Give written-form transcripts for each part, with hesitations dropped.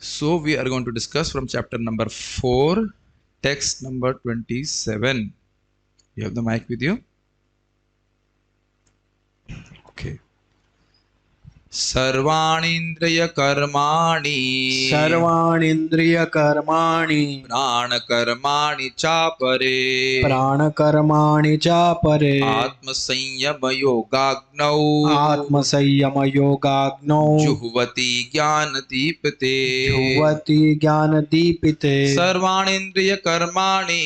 So we are going to discuss from chapter number 4, text number 27. You have the mic with you? Okay. सर्वाणीन्द्रिय कर्माणि सर्वाणीन्द्रिय कर्माणि प्राणकर्माणि चापरे प्राणकर्माणि चापरे आत्मसंयम योगाग्नौ आत्मसंयम योगाग्नौ जुह्वति ज्ञानदीपिते जुह्वति ज्ञानदीपिते सर्वाणीन्द्रिय कर्माणि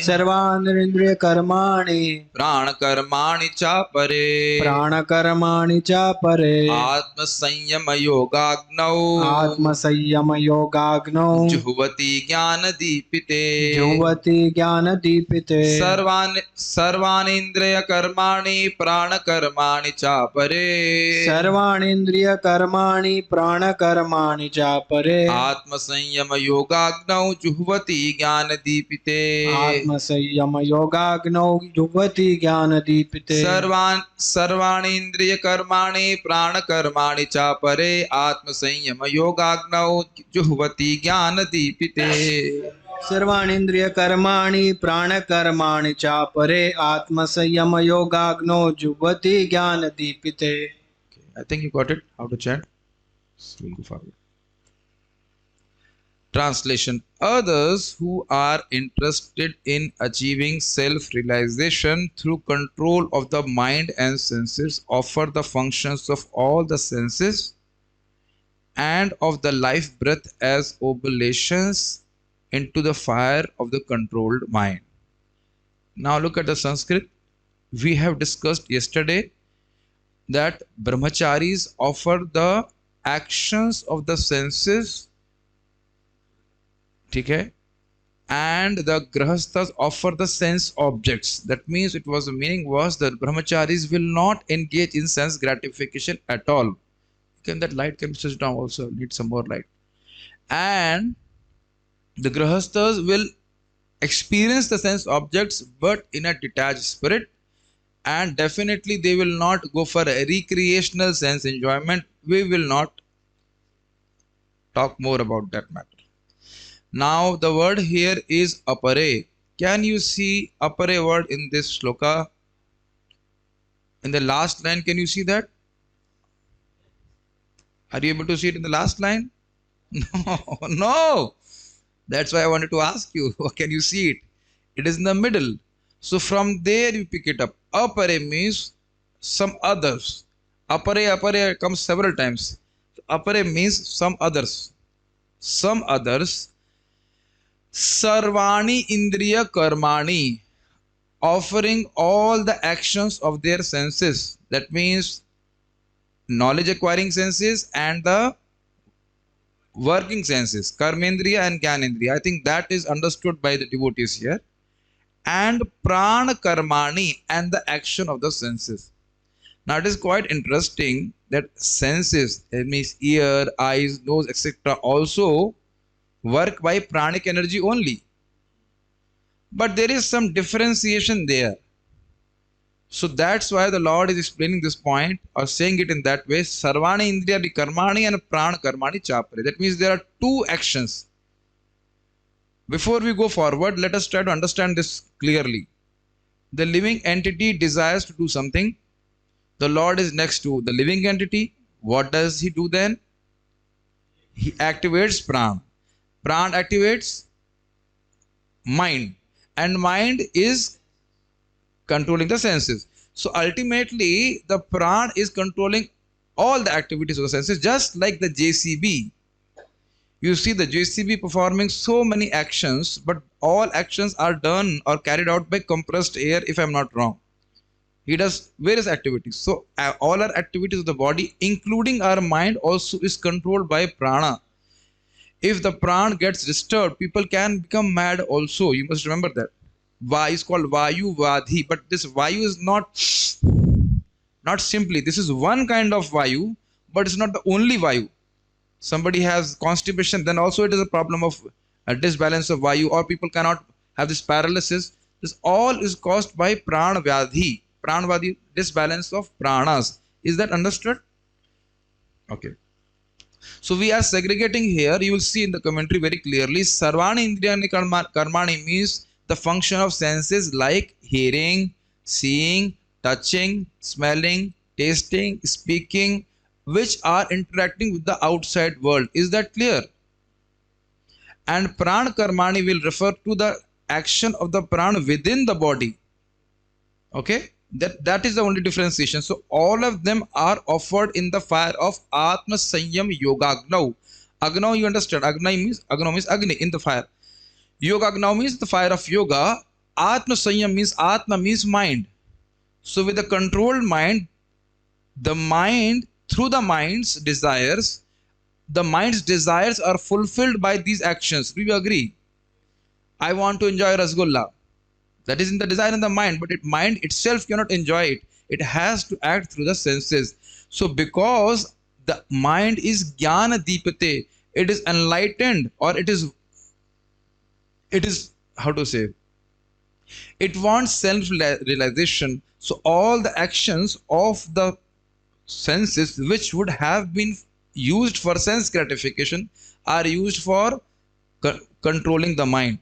सर्वाणीन्द्रिय कर्माणि प्राणकर्माणि चापरे प्राणकर्माणि चापरे आत्मसंयम योगाग्नौ आत्मसंयम योगाग्नौ जुह्वति ज्ञानदीपिते जुह्वति ज्ञानदीपिते सर्वाणीन्द्रिय कर्माणि प्राणकर्माणि चापरे सर्वाणीन्द्रिय कर्माणि प्राणकर्माणि चापरे आत्मसंयम योगाग्नौ जुह्वति ज्ञानदीपिते आत्मसंयम योगाग्नौ जुह्वति ज्ञानदीपिते सर्वाणीन्द्रिय कर्माणि प्राणकर्माणि चापरे आत्मसंयम योगाग्नौ जुह्वति ज्ञानदीपिते सर्वाणीन्द्रिय कर्माणि प्राणकर्माणि चापरे आत्मसंयम योगाग्नौ जुह्वति ज्ञानदीपिते. I think you got it. How to chant? So we'll go forward. Translation: Others who are interested in achieving self-realization through control of the mind and senses offer the functions of all the senses and of the life breath as oblations into the fire of the controlled mind. Now look at the Sanskrit. We have discussed yesterday that brahmacharis offer the actions of the senses, okay, and the grahasthas offer the sense objects. That means it was the meaning was that brahmacharis will not engage in sense gratification at all. Can that light can be switched down also? Need some more light. And the grahasthas will experience the sense objects but in a detached spirit, and definitely they will not go for a recreational sense enjoyment. We will not talk more about that matter. Now the word here is apare. Can you see apare word in this shloka? In the last line, can you see that? Are you able to see it in the last line? No. That's why I wanted to ask you. Can you see it? It is in the middle. So from there you pick it up. Apare means some others. Apare comes several times. Apare means some others. Some others. Sarvani indriya karmani, offering all the actions of their senses. That means knowledge acquiring senses and the working senses, karmendriya and jnanendriya. I think that is understood by the devotees here. And prana karmani, and the action of the senses. Now it is quite interesting that senses, that means ear, eyes, nose, etc., also work by pranic energy only. But there is some differentiation there. So that's why the Lord is explaining this point or saying it in that way. Sarvani indriya karmani and prana karmani chapare. That means there are two actions. Before we go forward, let us try to understand this clearly. The living entity desires to do something. The Lord is next to the living entity. What does he do then? He activates prana. Prana activates mind. And mind is controlling the senses. So ultimately, the prana is controlling all the activities of the senses, just like the JCB. You see the JCB performing so many actions, but all actions are done or carried out by compressed air, if I'm not wrong. He does various activities. So all our activities of the body, including our mind, also is controlled by prana. If the prana gets disturbed, people can become mad also. You must remember that. Vayu is called Vayu Vadhi, but this Vayu is not simply, this is one kind of Vayu, but it's not the only Vayu. Somebody has constipation, then also it is a problem of a disbalance of Vayu, or people cannot have this paralysis. This all is caused by Prana Vyadhi. Prana Vyadhi, disbalance of pranas. Is that understood? Okay. So we are segregating here. You will see in the commentary very clearly. Sarvani Indriyani Karmani means the function of senses like hearing, seeing, touching, smelling, tasting, speaking, which are interacting with the outside world. Is that clear? And Pran Karmani will refer to the action of the Pran within the body. Okay, that is the only differentiation. So all of them are offered in the fire of Atma Sanyam Yogagnav. Agnav, you understand? Agnav means Agni, in the fire. Yogagnav means the fire of yoga. Atma Sanyam means Atma means mind. So with the controlled mind, the mind through the mind's desires are fulfilled by these actions. Do you agree? I want to enjoy Rasgulla. That is in the desire in the mind, but mind itself cannot enjoy it. It has to act through the senses. So because the mind is jnana deepate, it is enlightened, or it is how to say, it wants self realization. So all the actions of the senses which would have been used for sense gratification are used for controlling the mind.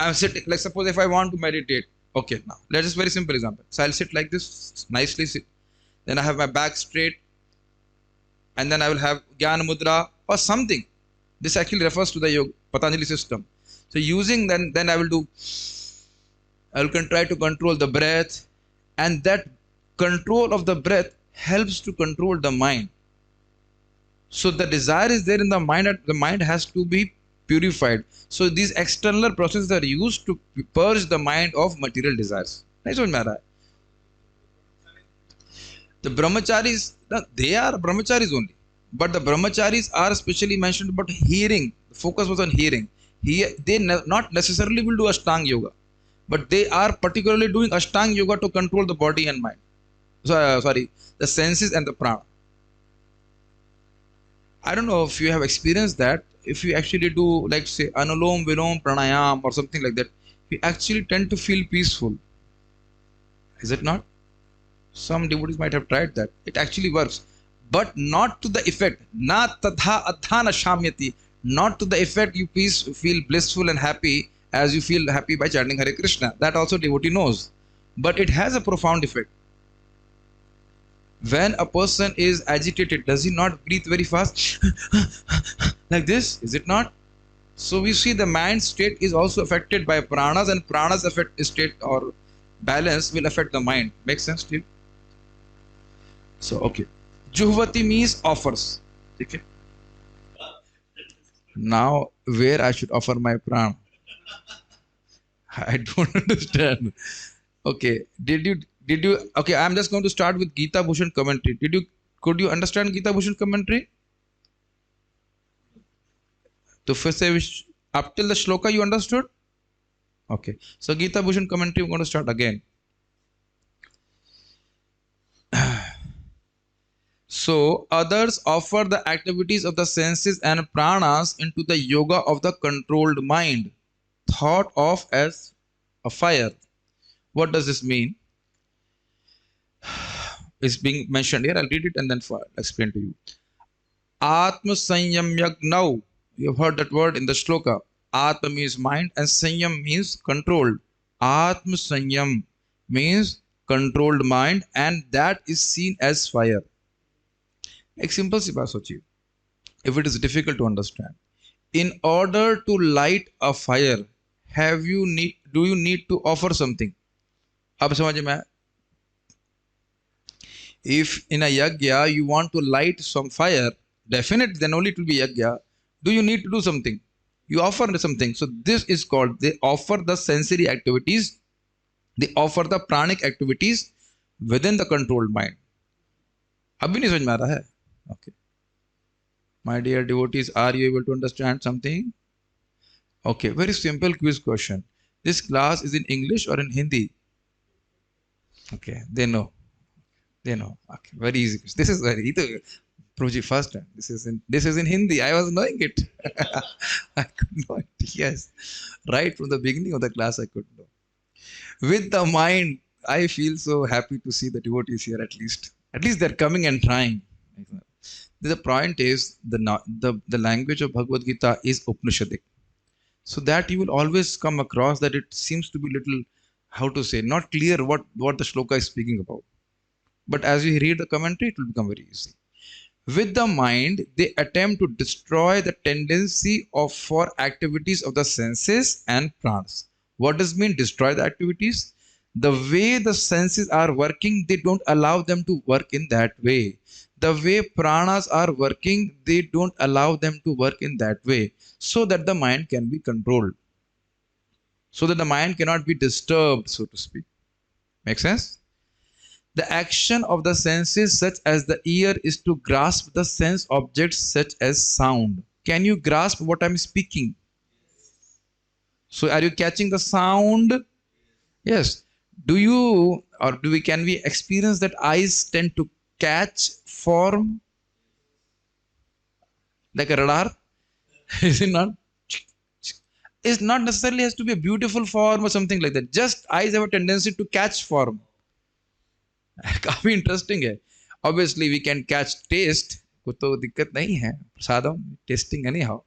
I'm sitting, like suppose if I want to meditate, okay, now let's just very simple example. So I'll sit like this, nicely sit. Then I have my back straight, and then I will have Jnana Mudra or something. This actually refers to the yoga, Patanjali system. So using then I will try to control the breath, and that control of the breath helps to control the mind. So the desire is there in the mind, and the mind has to be purified. So these external processes are used to purge the mind of material desires. नहीं समझ में आ रहा है? The brahmacharis, they are brahmacharis only, but the brahmacharis are specially mentioned about hearing. The focus was on hearing. They not necessarily will do Ashtanga yoga, but they are particularly doing Ashtanga yoga to control the body and mind. Sorry, the senses and the prana. I don't know if you have experienced that. If you actually do, like say, Anulom Vilom Pranayam or something like that, you actually tend to feel peaceful. Is it not? Some devotees might have tried that. It actually works, but not to the effect. Na tadha adhana shamyati. Not to the effect you feel blissful and happy as you feel happy by chanting Hare Krishna. That also devotee knows. But it has a profound effect. When a person is agitated, does he not breathe very fast? Like this, is it not? So we see the mind state is also affected by pranas, and pranas affect state or balance will affect the mind. Makes sense to you? So okay. Juhvati means offers. Okay. Now where I should offer my prana? I don't understand. Okay. Did you okay, I'm just going to start with Gita Bhushan commentary. Could you understand Gita Bhushan commentary? So first up till the shloka you understood? Okay. So Gita Bhushan commentary, we're going to start again. So others offer the activities of the senses and pranas into the yoga of the controlled mind, thought of as a fire. What does this mean? Is being mentioned here. I'll read it and then explain to you. Atma Sanyam Yagnav. You have heard that word in the shloka. Atma means mind and Sanyam means controlled. Atma Sanyam means controlled mind, and that is seen as fire. Ek simple si baat sochiye. If it is difficult to understand, in order to light a fire, do you need to offer something? Ab samajh mein aaya? If in a yajna you want to light some fire, definitely then only it will be yajna. Do you need to do something? You offer something. So this is called, they offer the sensory activities, they offer the pranic activities within the controlled mind. Abhi nahi samajh mein aa raha hai? Okay. My dear devotees, are you able to understand something? Okay, very simple quiz question. This class is in English or in Hindi? Okay, they know. They know. Okay, very easy. This is very easy. Prabhuji, first time. This is in Hindi. I was knowing it. I could know it. Yes. Right from the beginning of the class, I could know. With the mind, I feel so happy to see the devotees here at least. At least they're coming and trying. The point is the language of Bhagavad Gita is Upanishadic. So that you will always come across that it seems to be little, how to say, not clear what the shloka is speaking about. But as you read the commentary, it will become very easy. With the mind, they attempt to destroy the tendency for activities of the senses and pranas. What does mean destroy the activities? The way the senses are working, they don't allow them to work in that way. The way pranas are working, they don't allow them to work in that way, so that the mind can be controlled, so that the mind cannot be disturbed, so to speak. Make sense? The action of the senses, such as the ear, is to grasp the sense objects such as sound. Can you grasp what I'm speaking? So, are you catching the sound? Yes. Do you, or do we, can we experience that eyes tend to catch form like a radar? Is it not? It's not necessarily has to be a beautiful form or something like that. Just eyes have a tendency to catch form. काफी interesting है. Obviously we can catch taste, को तो दिक्कत नहीं है, प्रसादम tasting anyhow,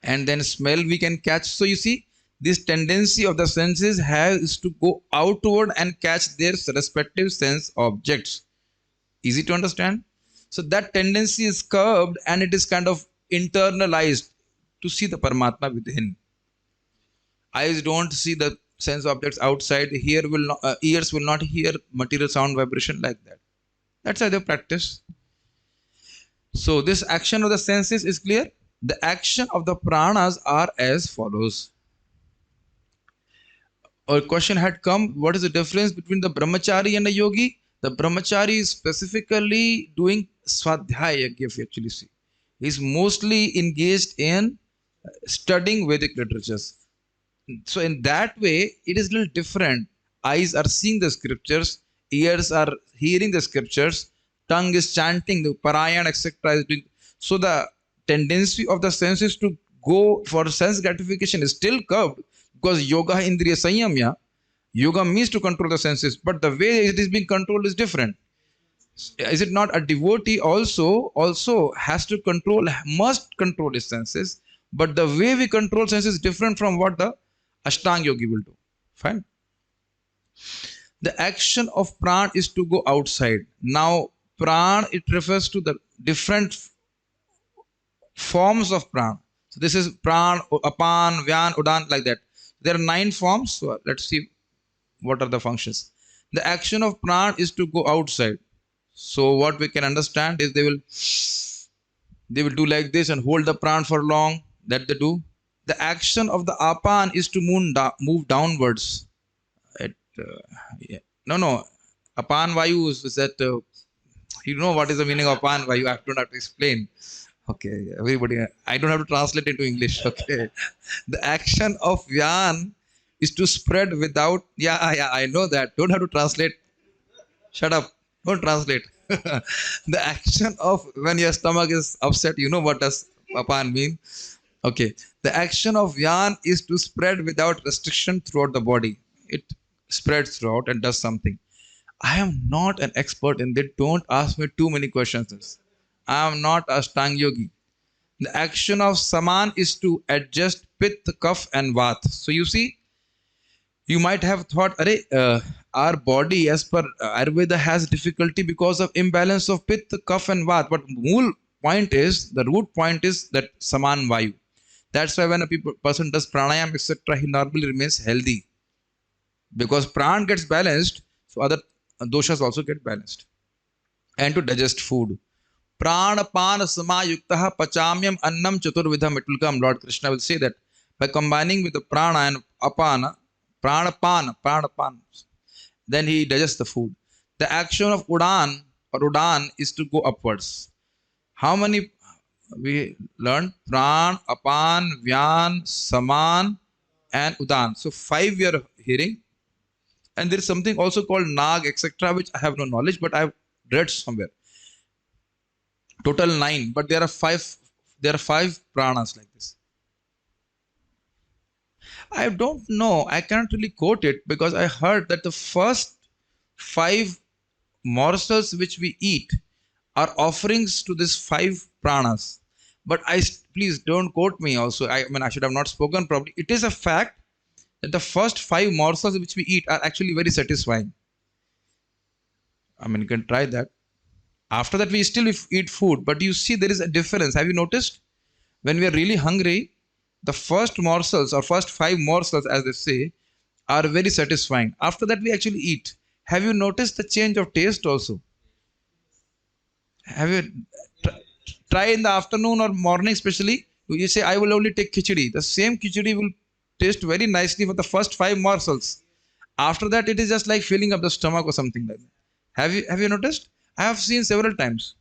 and then smell we can catch. So you see, this tendency of the senses has to go outward and catch their respective sense objects. Easy to understand? So that tendency is curbed and it is kind of internalized to see the Paramatma within. Eyes don't see the sense objects outside. Ears will not hear material sound vibration like that. That's how they practice. So this action of the senses is clear. The action of the pranas are as follows. A question had come, what is the difference between the brahmachari and the yogi? The brahmachari is specifically doing swadhyaya yajna, if you actually see. He's mostly engaged in studying Vedic literatures. So in that way, it is a little different. Eyes are seeing the scriptures, ears are hearing the scriptures, tongue is chanting, the parayan, etc. is doing. So the tendency of the senses to go for sense gratification is still curbed, because yoga indriya sanyamya, yoga means to control the senses, but the way it is being controlled is different. Is it not a devotee also has to control, must control his senses, but the way we control senses is different from what the Ashtanga yogi will do. Fine. The action of pran is to go outside. Now, pran, it refers to the different forms of pran. So this is pran, apan, vyan, udan, like that. There are 9 forms. So let's see what are the functions. The action of pran is to go outside. So what we can understand is they will do like this and hold the pran for long. That they do. The action of the apan is to move downwards. No. Apan vayu is that, you know what is the meaning of apan vayu? I don't have to explain. Okay, everybody, I don't have to translate into English. Okay. The action of vyan is to spread without, yeah, I know that. Don't have to translate. Shut up. Don't translate. The action of when your stomach is upset, you know what does apan mean? Okay. The action of vyan is to spread without restriction throughout the body. It spreads throughout and does something. I am not an expert in that. Don't ask me too many questions. I am not a Ashtanga yogi. The action of saman is to adjust pitta, kapha and vata. So you see, you might have thought, our body as per Ayurveda has difficulty because of imbalance of pitta, kapha and vata. But the root point is that saman vayu. That's why when a person does pranayam, etc., he normally remains healthy. Because pran gets balanced, so other doshas also get balanced. And to digest food. Prana pan samayuktaha pachamyam annam chaturvidham. It will come. Lord Krishna will say that by combining with the prana and apana, prana pan, then he digests the food. The action of udan is to go upwards. How many we learned? Pran, apan, vyan, saman, and udan. So 5 we are hearing. And there is something also called nag, etc., which I have no knowledge, but I have read somewhere. Total 9, but there are 5 pranas like this. I don't know, I cannot really quote it, because I heard that the first 5 morsels which we eat are offerings to these 5 pranas. But please don't quote me also. I mean, I should have not spoken properly. It is a fact that the first 5 morsels which we eat are actually very satisfying. I mean, you can try that. After that, we still eat food, but you see there is a difference. Have you noticed? When we are really hungry, the first morsels or first 5 morsels, as they say, are very satisfying. After that, we actually eat. Have you noticed the change of taste also? Have you try in the afternoon or morning, especially? You say, I will only take khichdi. The same khichdi will taste very nicely for the first 5 morsels. After that, it is just like filling up the stomach or something like that. Have you noticed? I have seen several times.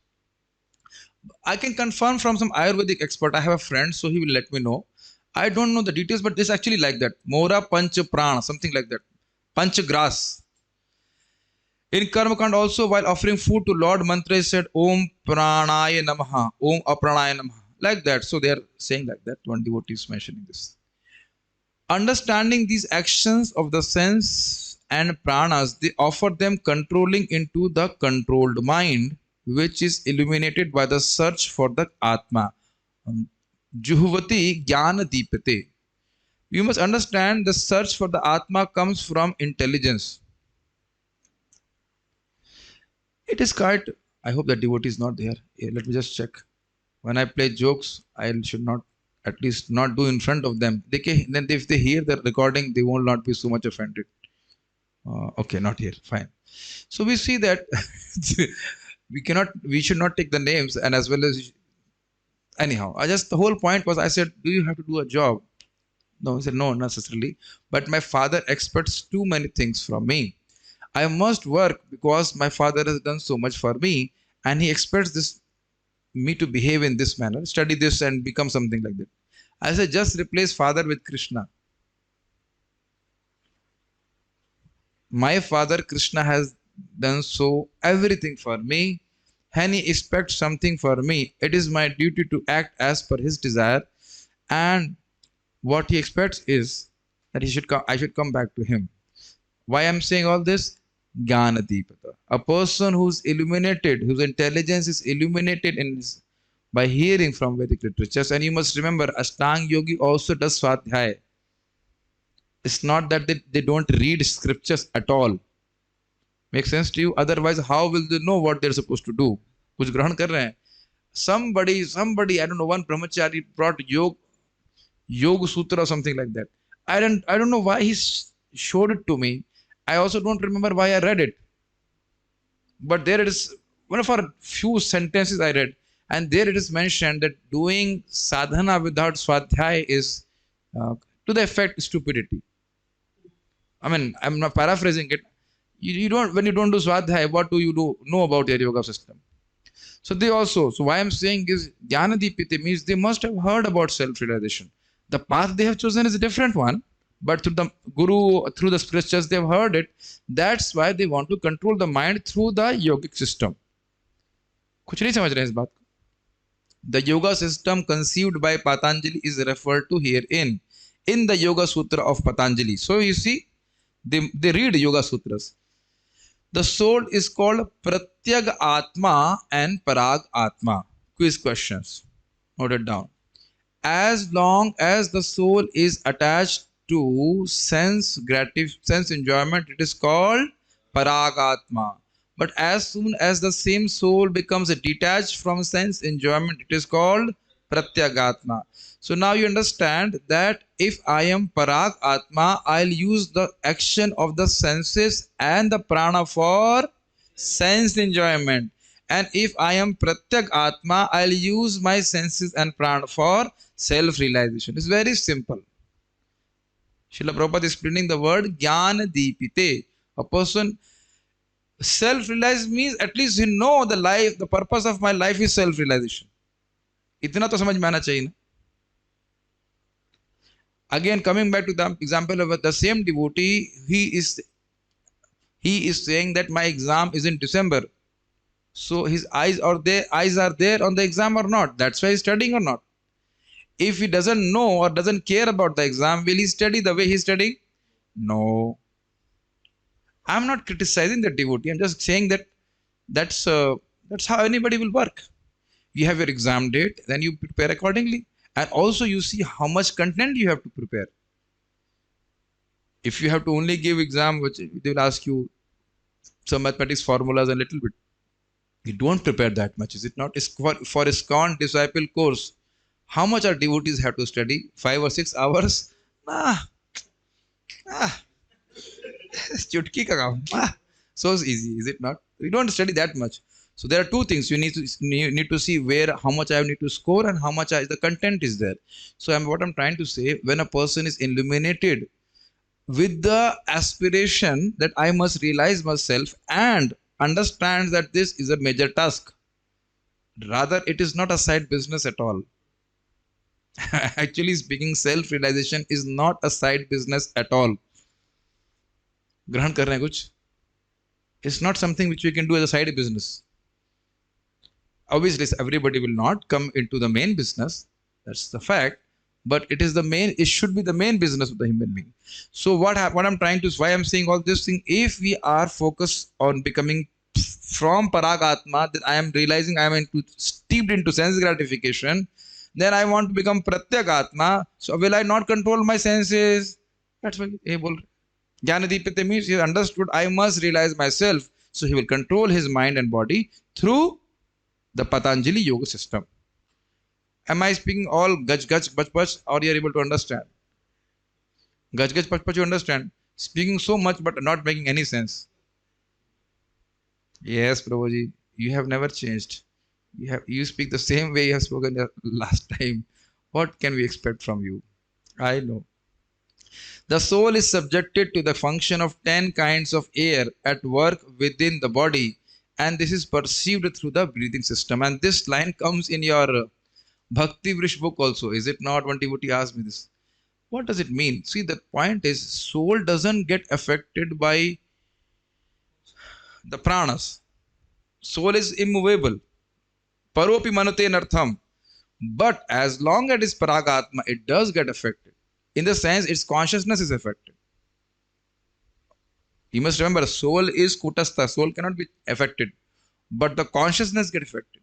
I can confirm from some Ayurvedic expert. I have a friend, so he will let me know. I don't know the details, but this actually like that. Mora Panch Prana, something like that. Panch Grass. In Karmakand also, while offering food to Lord, mantra is said Om Pranaya Namaha, Om Apranaya Namaha. Like that. So they are saying like that. One devotee is mentioning this. Understanding these actions of the sense and pranas, they offer them controlling into the controlled mind, which is illuminated by the search for the Atma. Juhvati Jnana Deepate. You must understand the search for the Atma comes from intelligence. It is quite. I hope that devotee is not there. Let me just check. When I play jokes, I should not, at least not do in front of them. Then if they hear the recording, they will not be so much offended. Okay, not here. Fine. So we see that we should not take the names, and as well as anyhow. The whole point was, I said, do you have to do a job? No, he said, no, not necessarily. But my father expects too many things from me. I must work because my father has done so much for me, and he expects me to behave in this manner, study this and become something like that. I said, just replace father with Krishna. My father Krishna has done so everything for me, and he expects something for me. It is my duty to act as per his desire, and what he expects is that I should come back to him. Why I'm saying all this? Jnanadipata. A person who's illuminated, whose intelligence is illuminated by hearing from Vedic literatures. And you must remember, Ashtanga Yogi also does Swadhyaya. It's not that they don't read scriptures at all. Make sense to you? Otherwise, how will they know what they're supposed to do? Kuch grahan kar rahe hain. Somebody, I don't know, one brahmachari brought Yoga Sutra or something like that. I don't know why he showed it to me. I also don't remember why I read it. But there it is, one of our few sentences I read, and there it is mentioned that doing sadhana without swadhyaya is to the effect stupidity. I mean, I'm not paraphrasing it. You don't, when you don't do swadhyaya, what do you know about your yoga system? So why I'm saying is Jnanadipite means they must have heard about self-realization. The path they have chosen is a different one, but through the Guru, through the scriptures, they've heard it. That's why they want to control the mind through the yogic system. कुछ नहीं समझ रहे इस बात को? The yoga system conceived by Patanjali is referred to herein in the Yoga Sutra of Patanjali. So you see, they read Yoga Sutras. The soul is called Pratyag Atma and Parag Atma. Quiz questions. Note it down. As long as the soul is attached to sense enjoyment, it is called Paragatma. But as soon as the same soul becomes detached from sense enjoyment, it is called Pratyagatma. So now you understand that if I am Parag Atma, I'll use the action of the senses and the prana for sense enjoyment. And if I am Pratyag Atma, I'll use my senses and prana for self-realization. It's very simple. Srila Prabhupada is explaining the word Jnana Deepite. A person self-realized means at least you know the purpose of my life is self-realization. इतना तो समझ में आना चाहिए ना. Again, coming back to the example of the same devotee, he is saying that my exam is in December. So his eyes are there on the exam or not? That's why he's studying or not? If he doesn't know or doesn't care about the exam, will he study the way he's studying? No. I'm not criticizing the devotee. I'm just saying that That's how anybody will work. You have your exam date, then you prepare accordingly. And also you see how much content you have to prepare. If you have to only give exam, which they will ask you some mathematics formulas a little bit. You don't prepare that much, is it not? It's for ISKCON disciple course, how much our devotees have to study? 5 or 6 hours? Nah. Chutki ka kaam. So easy, is it not? We don't study that much. So there are two things. You need to see where, how much I need to score and how much the content is there. So what I'm trying to say, when a person is illuminated with the aspiration that I must realize myself and understands that this is a major task, rather it is not a side business at all. Actually speaking, self-realization is not a side business at all. ग्रहण कर रहे हैं कुछ? It's not something which we can do as a side business. Obviously, everybody will not come into the main business. That's the fact. But it is the main. It should be the main business of the human being. So what I'm trying to, why I'm saying all this thing. If we are focused on becoming from Paragatma, that I am realizing I am steeped into sense gratification, then I want to become Pratyagatma. So will I not control my senses? That's why he bol. Jnanadipite means he understood I must realize myself. So he will control his mind and body through the Patanjali yoga system. Am I speaking all gach gach pach pach, or you are able to understand? Gach gach pach pach, you understand? Speaking so much but not making any sense. Yes, Prabhuji, you have never changed. You speak the same way you have spoken last time. What can we expect from you? I know. The soul is subjected to the function of 10 kinds of air at work within the body, and this is perceived through the breathing system. And this line comes in your Bhakti Vrish book also, is it not? One devotee asked me this. What does it mean? See, the point is, soul doesn't get affected by the pranas. Soul is immovable. Paropi manute nartham. But as long as it is Paragatma, it does get affected. In the sense, its consciousness is affected. You must remember, soul is kutastha. Soul cannot be affected. But the consciousness gets affected.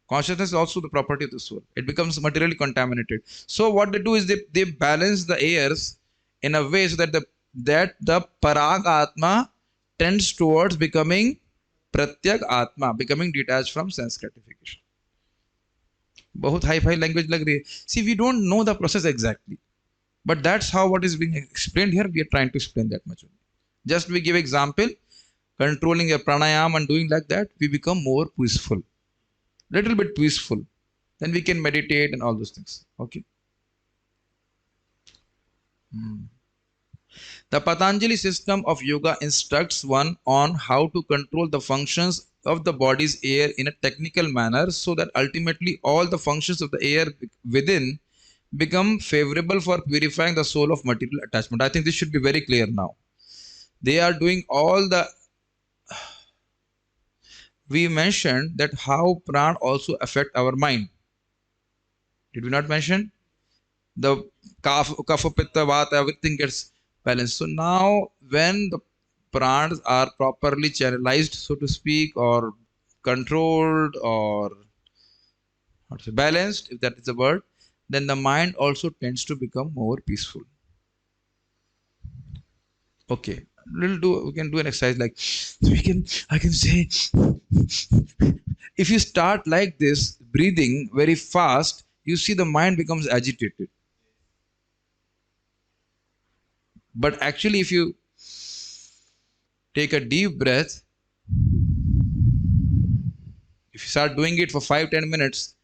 Consciousness is also the property of the soul. It becomes materially contaminated. So what they do is they balance the airs in a way so that the Paragatma tends towards becoming Pratyak Atma, becoming detached from sense gratification. बहुत high-fi language लग रही है. See, we don't know the process exactly. But that's how what is being explained here. We are trying to explain that much. Just we give example, controlling a pranayam and doing like that, we become more peaceful. Little bit peaceful. Then we can meditate and all those things. Okay. The Patanjali system of yoga instructs one on how to control the functions of the body's air in a technical manner so that ultimately all the functions of the air within become favorable for purifying the soul of material attachment. I think this should be very clear now. They are doing all the... We mentioned that how pran also affect our mind. Did we not mention? The kapha, pitta, vata, everything gets balanced. So now when the prans are properly channelized, so to speak, or controlled, or balanced, if that is the word, then the mind also tends to become more peaceful. Okay, we can do an exercise like I can say, if you start like this, breathing very fast, you see the mind becomes agitated. But actually, if you take a deep breath, if you start doing it for 5-10 minutes,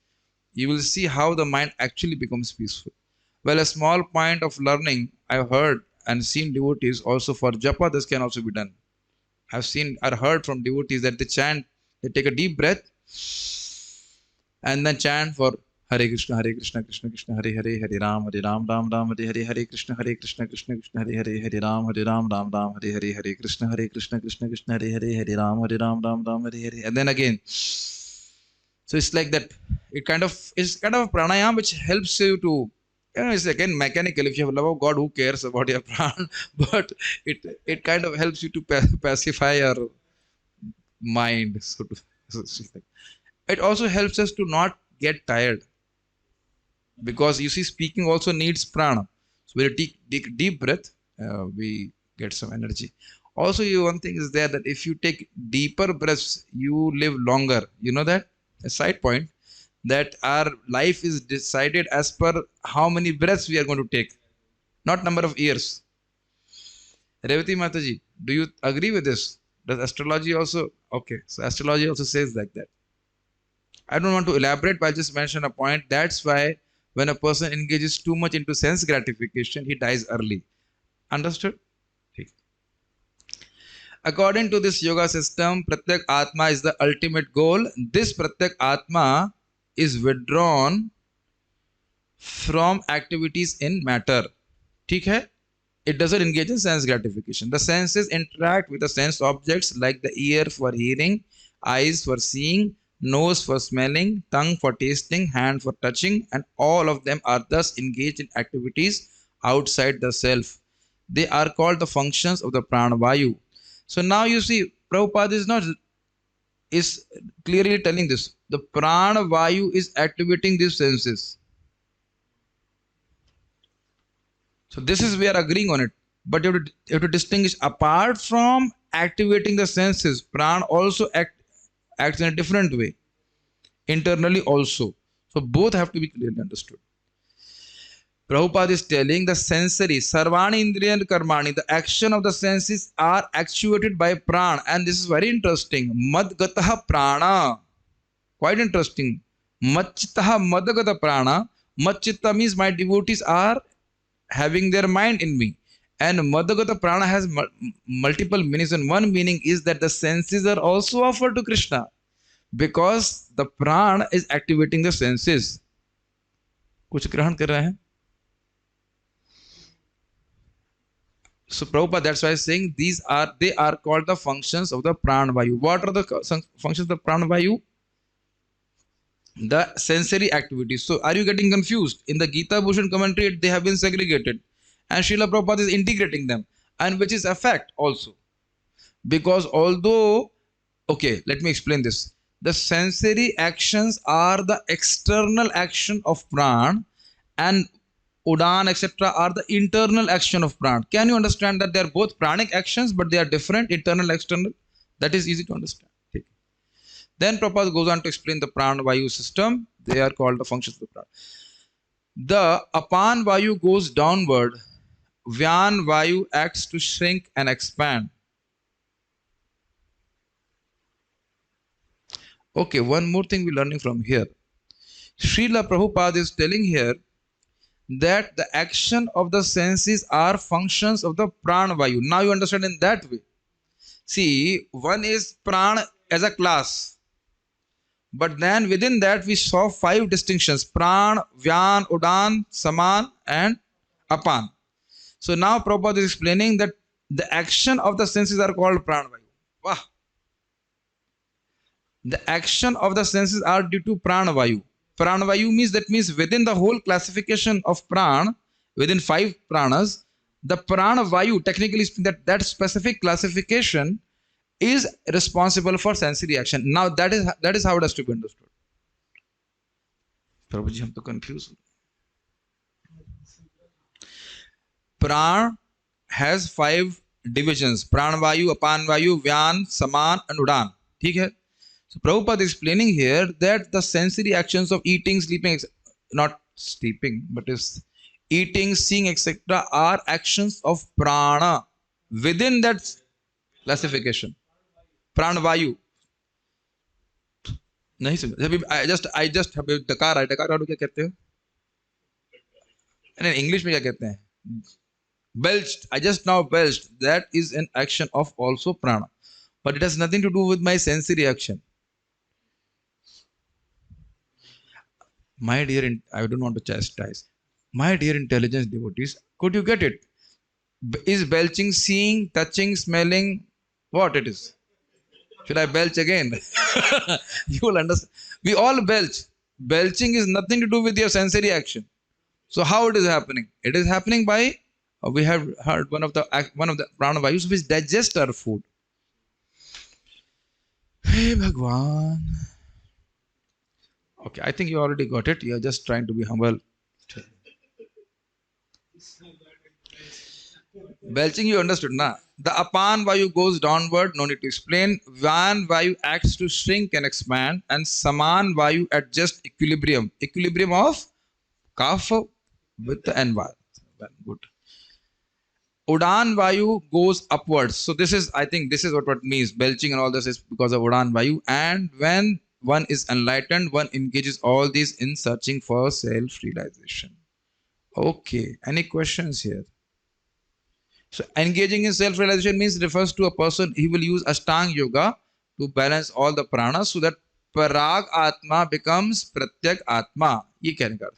you will see how the mind actually becomes peaceful. Well, a small point of learning, I've heard and seen devotees also for japa, this can also be done. I've heard from devotees that they chant, they take a deep breath and then chant for Hare Krishna, Krishna Krishna, Hare Hare, Hare Ram, Ram Ram, Hare Hare, Hare Krishna, Krishna Krishna, Hare Hare, Hare Ram, Ram Ram, Hare Hare, Hare Krishna, Krishna Krishna, Hare Hare, Hare Ram, Ram, Hare Hare. And then again. So it's like that. It's kind of a pranayam which helps you to, it's again mechanical. If you have love of God, who cares about your pran? But it kind of helps you to pacify your mind, so It also helps us to not get tired, because you see, speaking also needs prana. So when you take deep breath, we get some energy. Also, one thing is there, that if you take deeper breaths, you live longer. You know that? A side point, that our life is decided as per how many breaths we are going to take, not number of years. Revati Mataji, do you agree with this? Does astrology also? Okay, so astrology also says like that. I don't want to elaborate, but I'll just mention a point. That's why when a person engages too much into sense gratification, he dies early. Understood? Okay. According to this yoga system, Pratyak Atma is the ultimate goal. This Pratyak Atma is withdrawn from activities in matter. ठीक है? It doesn't engage in sense gratification. The senses interact with the sense objects like the ear for hearing, eyes for seeing, nose for smelling, tongue for tasting, hand for touching, and all of them are thus engaged in activities outside the self. They are called the functions of the pranavayu. So now you see, Prabhupada is clearly telling this. The pranavayu is activating these senses. So this is, we are agreeing on it. But you have to distinguish, apart from activating the senses, prana also acts in a different way, internally also. So both have to be clearly understood. Prabhupada is telling the sensory, sarvani indriya karmani, the action of the senses are actuated by prana. And this is very interesting. Madgataha prana. Quite interesting. Madchittaha madagata prana. Madchitta means my devotees are having their mind in me. And madagata prana has multiple meanings. And one meaning is that the senses are also offered to Krishna, because the prana is activating the senses. कुछ ग्रहण कर रहे हैं? So Prabhupada, that's why I'm saying they are called the functions of the pranavayu. What are the functions of the pranavayu? The sensory activities. So are you getting confused? In the Gita Bhushan commentary, they have been segregated, and Srila Prabhupada is integrating them, and which is a fact also. Because although, okay, let me explain this. The sensory actions are the external action of prana, and Udan, etc. are the internal action of prana. Can you understand that they are both pranic actions, but they are different, internal, external? That is easy to understand. Okay. Then Prabhupada goes on to explain the prana vayu system. They are called the functions of the prana. The apan vayu goes downward. Vyan vayu acts to shrink and expand. Okay, one more thing we're learning from here. Srila Prabhupada is telling here that the action of the senses are functions of the prana vayu. Now you understand in that way. See, one is prana as a class, but then within that we saw 5 distinctions: prana, vyan, udan, saman, and apan. So now Prabhupada is explaining that the action of the senses are called prana vayu. Wow. The action of the senses are due to prana vayu. Prana vayu means, that means within the whole classification of prana, within 5 pranas, the prana vayu, technically speaking, that specific classification is responsible for sensory action. Now that is how it has to be understood. Prabhuji, I'm too confused. Prana has 5 divisions: prana vayu, apan vayu, vyan, saman, and udan. ठीक है? So Prabhupada is explaining here that the sensory actions of eating, sleeping, not sleeping, but is eating, seeing, etc. are actions of prana within that classification. Prana vayu. नहीं समझ. I just have डकार है. डकार क्या कहते हैं? And in English में क्या कहते हैं? Belched. I just now belched. That is an action of also prana, but it has nothing to do with my sensory action. My dear, I don't want to chastise. My dear intelligence devotees, could you get it? Is belching seeing, touching, smelling? What it is? Should I belch again? You will understand. We all belch. Belching is nothing to do with your sensory action. So how it is happening? It is happening by, we have heard one of the prana vayus which digest our food. Hey Bhagwan. Okay, I think you already got it. You're just trying to be humble. Belching, you understood, na? The apan vayu goes downward, no need to explain. Van vayu acts to shrink and expand, and saman vayu adjusts equilibrium. Equilibrium of kapha with the environment. Well, good. Udan vayu goes upwards. So this is, I think, this is what means. Belching and all this is because of Udan vayu. And when one is enlightened, one engages all these in searching for self-realization. Okay. Any questions here? So engaging in self-realization means refers to a person, he will use Ashtanga Yoga to balance all the pranas so that Parag Atma becomes Pratyak Atma. ये कहने का अर्थ.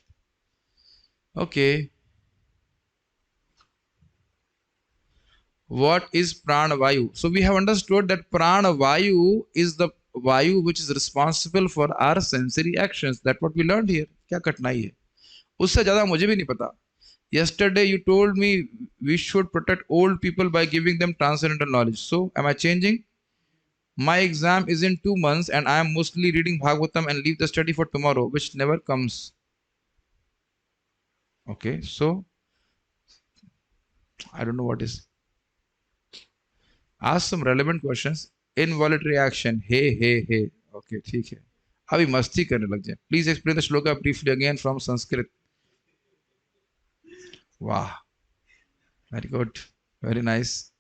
Okay. What is Prana Vayu? So we have understood that Prana Vayu is the Vayu which is responsible for our sensory actions. That's what we learned here. क्या कठिनाई है? उससे ज़्यादा मुझे भी नहीं पता. Yesterday you told me we should protect old people by giving them transcendental knowledge. So am I changing? My exam is in 2 months and I am mostly reading Bhagavatam and leave the study for tomorrow, which never comes. Okay, so I don't know what is. Ask some relevant questions. Involuntary action. Hey. Okay, ठीक है. अभी मस्ती करने लग जाए. Please explain the shloka briefly again from Sanskrit. Wow. Very good. Very nice.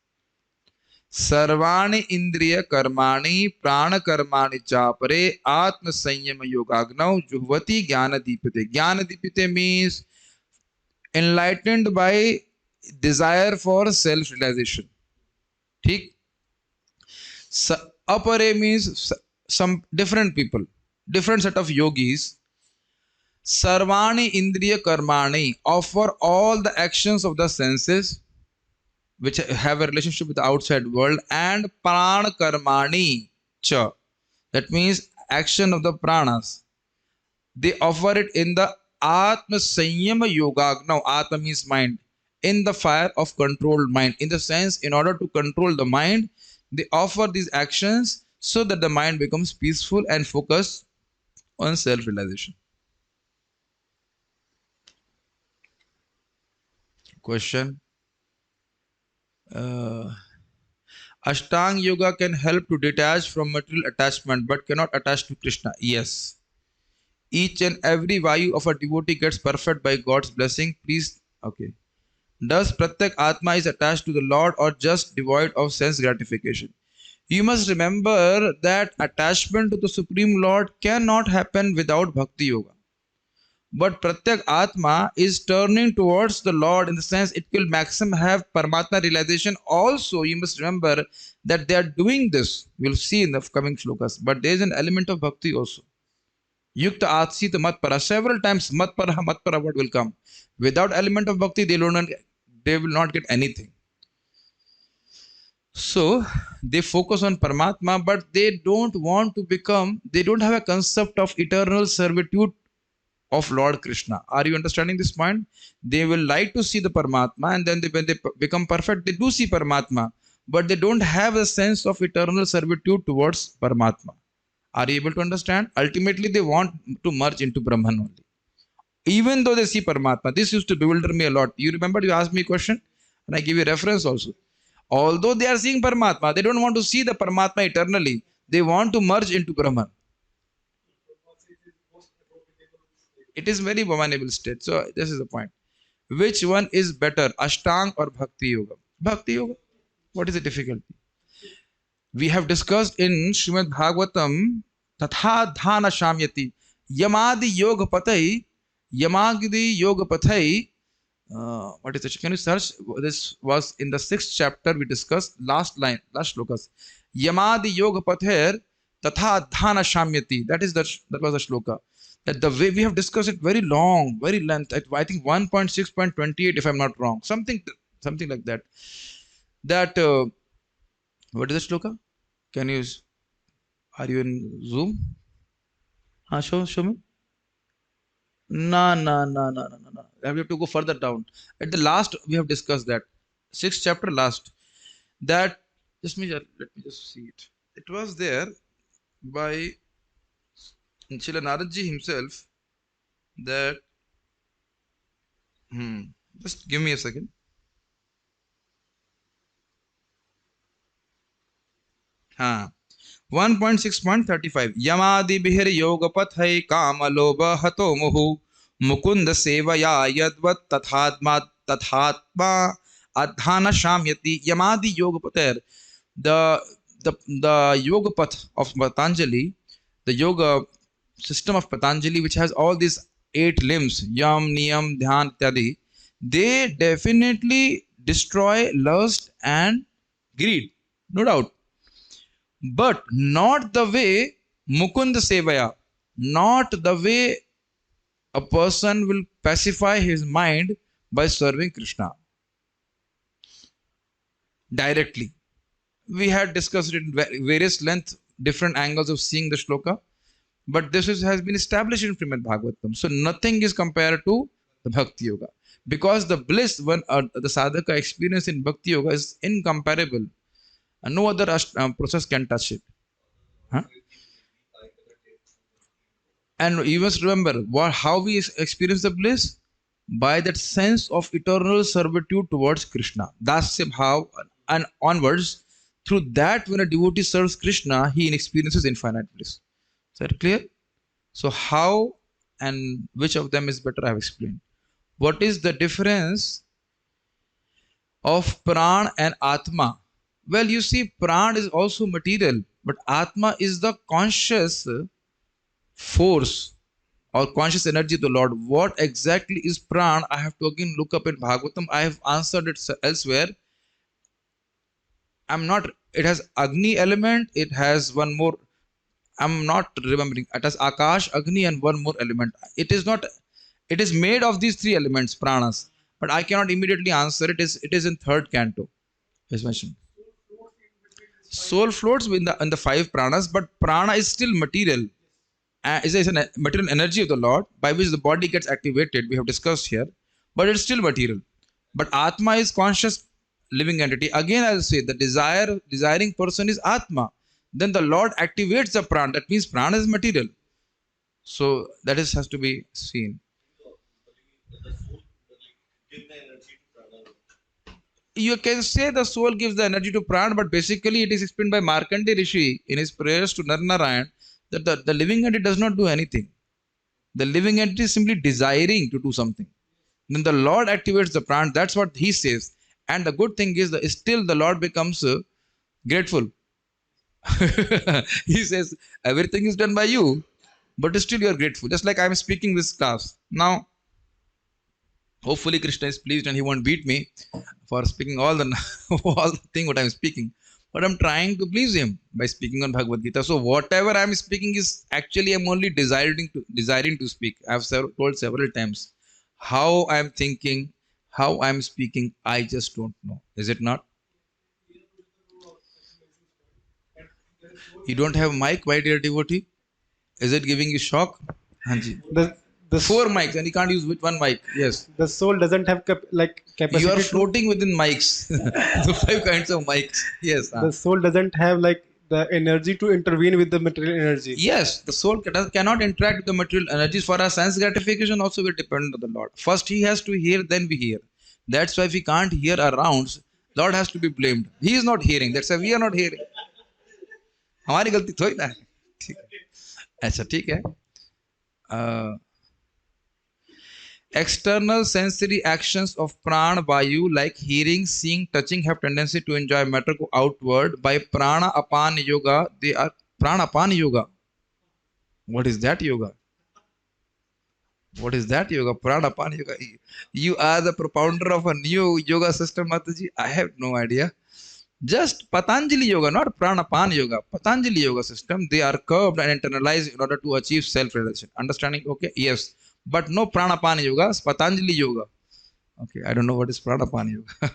सर्वाणि इंद्रिय कर्माणि प्राण कर्माणि चापरे आत्म संयम योगाग्नौ जुह्वति ज्ञान दीपिते. ज्ञान दीपिते means enlightened by desire for self realization. ठीक. Apare means some different people, different set of yogis. Sarvani indriya karmani offer all the actions of the senses which have a relationship with the outside world, and prana karmani cha, that means action of the pranas, they offer it in the atma sanyama yogagna. Atma means mind, in the fire of controlled mind, in the sense in order to control the mind they offer these actions so that the mind becomes peaceful and focused on self realization. Question. Ashtanga Yoga can help to detach from material attachment but cannot attach to Krishna. Yes. Each and every Vayu of a devotee gets perfect by God's blessing. Please. Okay. Does Pratyak Atma is attached to the Lord or just devoid of sense gratification? You must remember that attachment to the Supreme Lord cannot happen without Bhakti Yoga. But Pratyak Atma is turning towards the Lord in the sense it will maximum have Paramatma realization. Also, you must remember that they are doing this. We'll see in the coming shlokas. But there is an element of bhakti also. Yukta Atsita Matpara. Several times Matpara word will come. Without element of bhakti, they will not get anything. So they focus on Paramatma, but they don't want to become, they don't have a concept of eternal servitude of Lord Krishna. Are you understanding this point? They will like to see the Paramatma, and then when they become perfect, they do see Paramatma, but they don't have a sense of eternal servitude towards Paramatma. Are you able to understand? Ultimately, they want to merge into Brahman only. Even though they see Paramatma, this used to bewilder me a lot. You remember you asked me a question, and I give you a reference also. Although they are seeing Paramatma, they don't want to see the Paramatma eternally. They want to merge into Brahman. It is very abominable state. So this is the point. Which one is better, Ashtang or Bhakti Yoga? Bhakti Yoga. What is the difficulty? We have discussed in Srimad Bhagavatam, Tatha Dhana Shamyati, Yamadi Yoga Patai, Yamagdi Yoga Patai. What is it? Can you search? This was in the 6th chapter we discussed, last line, last shlokas. Yamadi Yoga Pather, Tatha Dhana Shamyati. That was the shloka. That the way we have discussed it very long, very length. I think 1.6.28 if I'm not wrong. Something like that. That what is the shloka? Can you? Are you in Zoom? Show me. No. We have to go further down. At the last, we have discussed that 6th chapter last. That let me just see it. It was there. by Srila Naradji himself that just give me a second. हाँ 1.6.35 यमादि बिहिर योग पथै काम लोभ हतो मुहु मुकुंद सेवया यद्वत् तथात्मा अधान शाम्यति यमादि योग पथैर the the yoga path of Patanjali, the yoga system of Patanjali, which has all these 8 limbs, yam, niyam, dhyan, ityadi, they definitely destroy lust and greed, no doubt, but not the way Mukunda Sevaya, not the way a person will pacify his mind by serving Krishna directly. We had discussed it in various length, different angles of seeing the shloka, but this has been established in Srimad Bhagavatam. So nothing is compared to the Bhakti Yoga, because the bliss when the sadhaka experience in Bhakti Yoga is incomparable, and no other process can touch it. Huh? And you must remember how we experience the bliss by that sense of eternal servitude towards Krishna. Dasya bhav and onwards. Through that, when a devotee serves Krishna, he experiences infinite bliss. Is that clear? So how and which of them is better, I have explained. What is the difference of Pran and Atma? Well, you see, Pran is also material, but Atma is the conscious force or conscious energy of the Lord. What exactly is Pran? I have to again look up in Bhagavatam. I have answered it elsewhere. I'm not, it has Agni element, it has one more, I'm not remembering, it has Akash, Agni, and one more element. It is not, it is made of these 3 elements, pranas, but I cannot immediately answer it. It is in 3rd canto. As mentioned. Soul floats in the 5 pranas, but prana is still material. Is a material energy of the Lord by which the body gets activated. We have discussed here, but it's still material. But Atma is conscious living entity. Again, I'll say the desiring person is Atma. Then the Lord activates the prana. That means prana is material. So that has to be seen. You can say the soul gives the energy to prana, but basically it is explained by Markandeya Rishi in his prayers to Narnarayan that the living entity does not do anything. The living entity is simply desiring to do something. Then the Lord activates the prana. That's what he says. And the good thing is that still the Lord becomes grateful. He says, everything is done by you, but still you are grateful. Just like I am speaking this class. Now, hopefully Krishna is pleased and he won't beat me for speaking all the thing what I am speaking. But I'm trying to please him by speaking on Bhagavad Gita. So whatever I'm speaking is actually I'm only desiring to speak. I've told several times how I'm thinking, how I'm speaking, I just don't know. Is it not? You don't have mic, my dear devotee? Is it giving you shock? Hanji. The 4 mics and you can't use with 1 mic. Yes. The soul doesn't have capacity. You are floating within mics. The 5 kinds of mics. Yes. The soul doesn't have the energy to intervene with the material energy. Yes, the soul cannot interact with the material energies. For our sense gratification, also we depend on the Lord. First, he has to hear, then we hear. That's why if we can't hear our rounds, Lord has to be blamed. He is not hearing. That's why we are not hearing. हमारी गलती थोड़ी ना है. ठीक है. अच्छा ठीक है. External sensory actions of prana vayu like hearing, seeing, touching have tendency to enjoy matter go outward. By prana apan yoga, they are prana apan yoga. What is that yoga? What is that yoga? Prana apan yoga. You are the propounder of a new yoga system, Mataji. I have no idea. Just Patanjali yoga, not prana apan yoga. Patanjali yoga system, they are curved and internalized in order to achieve self-realization. Understanding? Okay. Yes. But no pranapana yoga, Patanjali yoga. Okay, I don't know what is pranapana yoga.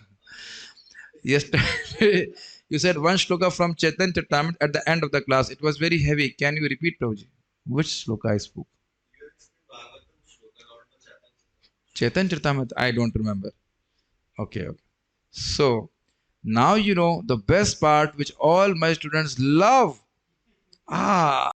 Yesterday, you said one shloka from Chaitanya Charitamrita at the end of the class. It was very heavy. Can you repeat, Prabhuji? Which shloka I spoke? Chaitanya Charitamrita, I don't remember. Okay. So, now you know the best part which all my students love. ah